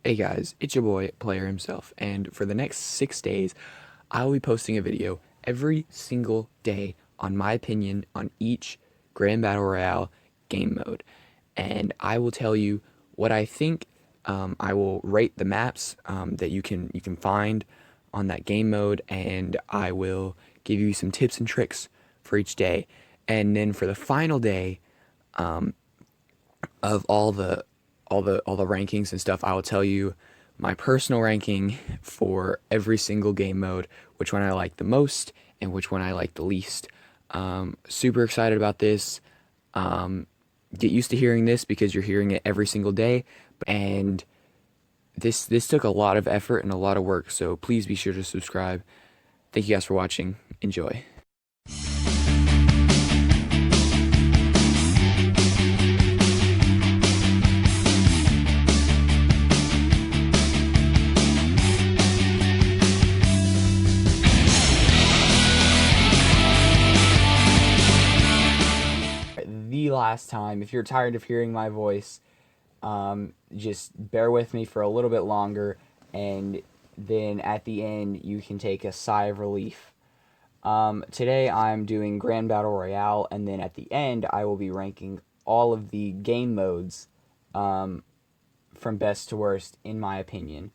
Hey guys, it's your boy, Player himself, and for the next 6 days, I will be posting a video every single day on my opinion on each Grand Battle Royale game mode. And I will tell you what I think. I will rate the maps that you can find on that game mode, and I will give you some tips and tricks for each day. And then for the final day, of all the rankings and stuff, I will tell you my personal ranking for every single game mode, which one I like the most and which one I like the least. Super excited about this. Um, get used to hearing this because you're hearing it every single day, and this took a lot of effort and a lot of work. So please be sure to subscribe. Thank you guys for watching. Enjoy. The last time, if you're tired of hearing my voice, just bear with me for a little bit longer, and then at the end you can take a sigh of relief. Today I'm doing Grand Battle Royale, and then at the end I will be ranking all of the game modes, um, from best to worst in my opinion.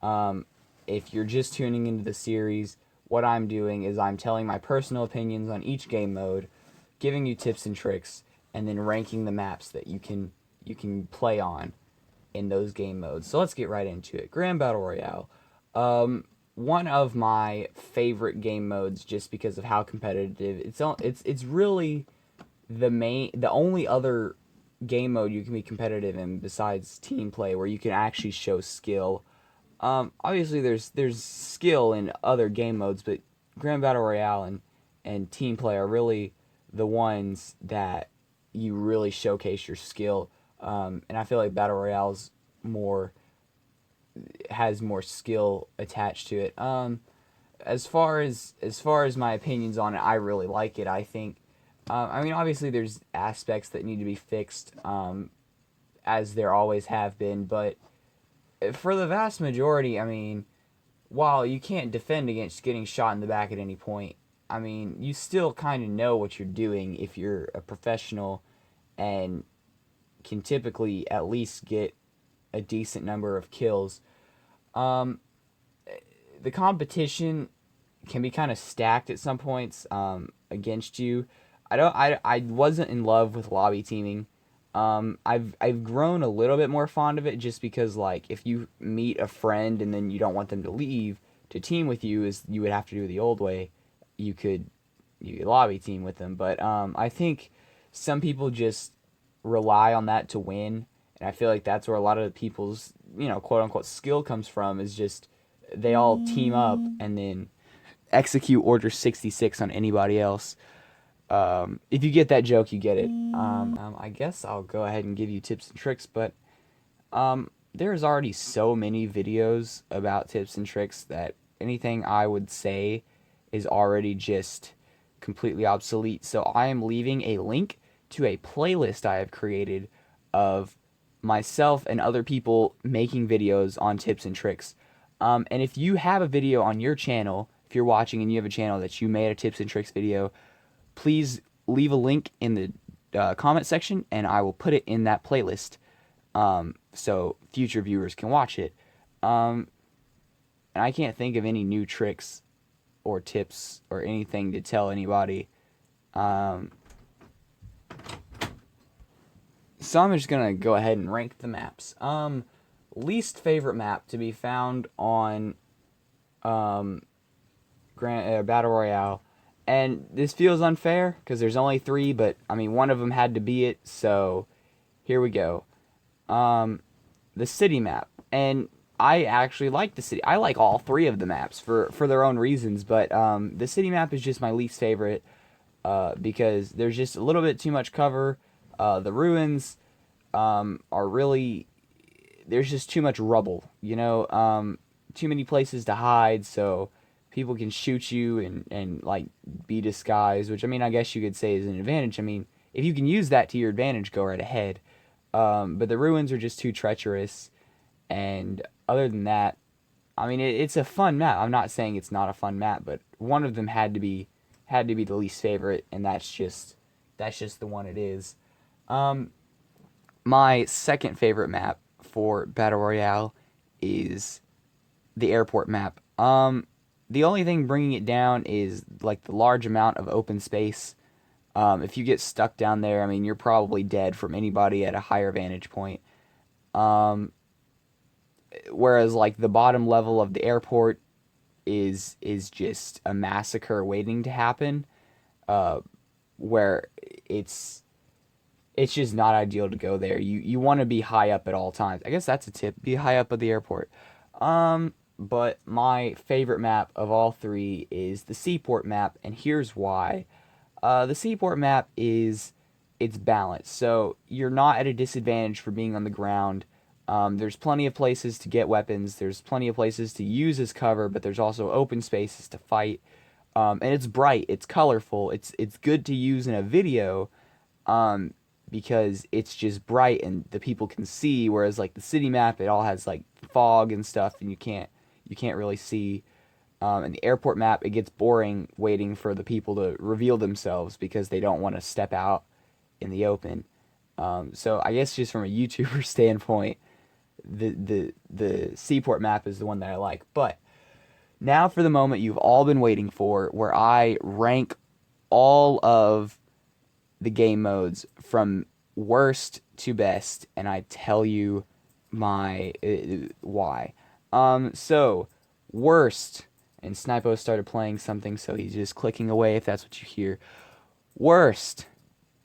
Um, if you're just tuning into the series, what I'm doing is I'm telling my personal opinions on each game mode, giving you tips and tricks, and then ranking the maps that you can play on in those game modes. So let's get right into it. Grand Battle Royale. One of my favorite game modes just because of how competitive it's really the only other game mode you can be competitive in besides team play where you can actually show skill. Obviously there's skill in other game modes, but Grand Battle Royale and team play are really the ones that you really showcase your skill. And I feel like Battle Royale's more has more skill attached to it. As far as my opinions on it, I really like it. I think, I mean, obviously there's aspects that need to be fixed, as there always have been, but for the vast majority, I mean, while you can't defend against getting shot in the back at any point, I mean, you still kind of know what you're doing if you're a professional and can typically at least get a decent number of kills. Um, the competition can be kind of stacked at some points, against you. I wasn't in love with lobby teaming. I've grown a little bit more fond of it just because, like, if you meet a friend and then you don't want them to leave to team with you, as you would have to do the old way, you could lobby team with them. But I think some people just rely on that to win, and I feel like that's where a lot of people's, quote unquote skill comes from, is just they all team up and then execute Order 66 on anybody else. If you get that joke, you get it. I guess I'll go ahead and give you tips and tricks, but there's already so many videos about tips and tricks that anything I would say is already just completely obsolete. So I am leaving a link to a playlist I have created of myself and other people making videos on tips and tricks. And if you have a video on your channel, if you're watching and you have a channel that you made a tips and tricks video, please leave a link in the comment section, and I will put it in that playlist, so future viewers can watch it. And I can't think of any new tricks or tips or anything to tell anybody. Um, so I'm just gonna go ahead and rank the maps. Least favorite map to be found on um, Battle Royale. And this feels unfair because there's only three, but I mean, one of them had to be it, so here we go. Um, the city map. And I actually like the city. I like all three of the maps for their own reasons, but the city map is just my least favorite, because there's just a little bit too much cover. The ruins are really. There's just too much rubble, too many places to hide, so people can shoot you and like be disguised, which I mean I guess you could say is an advantage. I mean, if you can use that to your advantage, go right ahead. But the ruins are just too treacherous, And other than that, I mean, it's a fun map. I'm not saying it's not a fun map, but one of them had to be the least favorite, and that's just the one it is. Um, my second favorite map for Battle Royale is the airport map. The only thing bringing it down is like the large amount of open space. If you get stuck down there, I mean, you're probably dead from anybody at a higher vantage point. Um, Whereas like the bottom level of the airport is just a massacre waiting to happen. Uh, where it's it's just not ideal to go there. You want to be high up at all times. I guess that's a tip. Be high up at the airport. But my favorite map of all three is the seaport map, and here's why. The seaport map is it's balanced, so you're not at a disadvantage for being on the ground. There's plenty of places to get weapons. There's plenty of places to use as cover, but there's also open spaces to fight. And it's bright. It's colorful. It's good to use in a video, um, because it's just bright and the people can see. Whereas like the city map, it all has like fog and stuff, and you can't really see. And the airport map, it gets boring waiting for the people to reveal themselves because they don't want to step out in the open. So I guess just from a YouTuber standpoint, the seaport map is the one that I like. But now for the moment you've all been waiting for, where I rank all of the game modes from worst to best, and I tell you my why. So worst, and Snipo started playing something, so he's just clicking away if that's what you hear. Worst,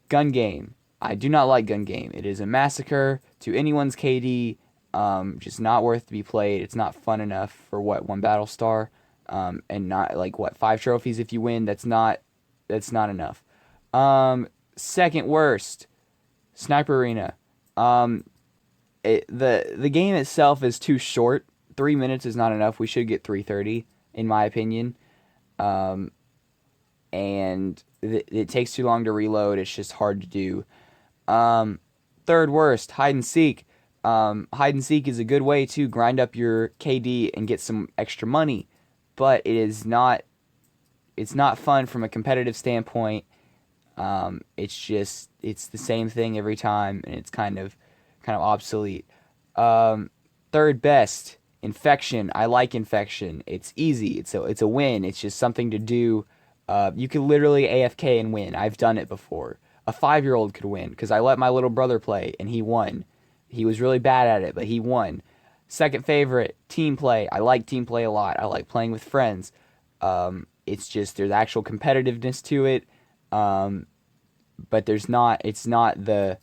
gun game. I do not like gun game. It is a massacre to anyone's KD. Just not worth to be played. It's not fun enough for what, one battle star, and not like what, 5 trophies if you win. That's not enough. Second worst, Sniper Arena. The game itself is too short. 3 minutes is not enough. We should get 3:30, in my opinion. And it takes too long to reload. It's just hard to do. Third worst, hide and seek. Hide and seek is a good way to grind up your KD and get some extra money, but it's not fun from a competitive standpoint. It's the same thing every time, and it's kind of obsolete. Third best, infection. I like infection. It's easy. It's a win. It's just something to do. You could literally AFK and win. I've done it before. A 5-year-old could win because I let my little brother play and he won. He was really bad at it, but he won. Second favorite, team play. I like team play a lot. I like playing with friends. It's just there's actual competitiveness to it. But it's not the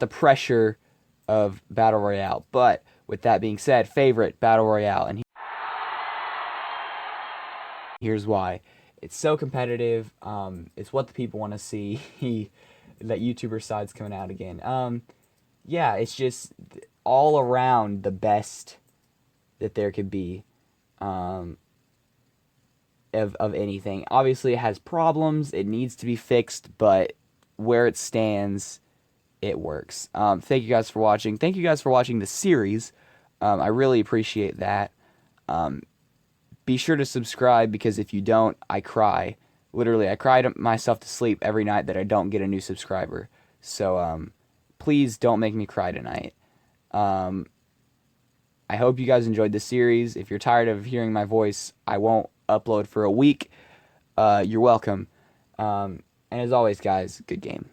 pressure of Battle Royale. But with that being said, favorite Battle Royale, and here's why. It's so competitive. It's what the people want to see. That YouTuber side's coming out again. Yeah, it's just all around the best that there could be, of anything. Obviously, it has problems. It needs to be fixed, but where it stands, it works. Thank you guys for watching. Thank you guys for watching the series. I really appreciate that. Be sure to subscribe, because if you don't, I cry. Literally, I cry myself to sleep every night that I don't get a new subscriber. So, please don't make me cry tonight. I hope you guys enjoyed the series. If you're tired of hearing my voice, I won't upload for a week. You're welcome. And as always, guys, good game.